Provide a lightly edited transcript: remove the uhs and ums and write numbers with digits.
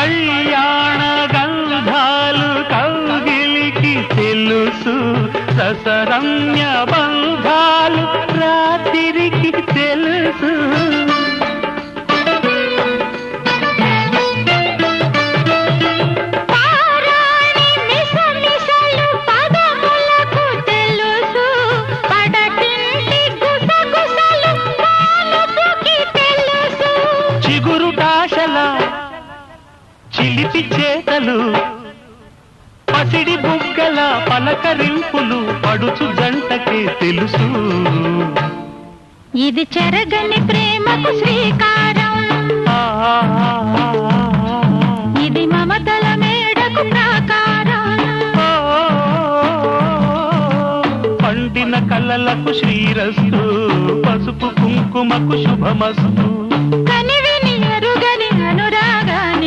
కళ్యాణ గంధాలు కౌగిలికి తెలుసు, రసరమ్య బంధాలు రాత్రికి తెలుసు. చిగురుటాశల చిలిపి చేతలు, పసిడి బుగ్గల పలకరింపులు పడుచు జంటకే తెలుసు. ఇది చెరగని ప్రేమకు శ్రీకారం, ఇది మమతల మేడకు ప్రాకారం. పండిన కలలకు శ్రీరస్తు, పసుపు కుంకుమకు శుభమస్తు.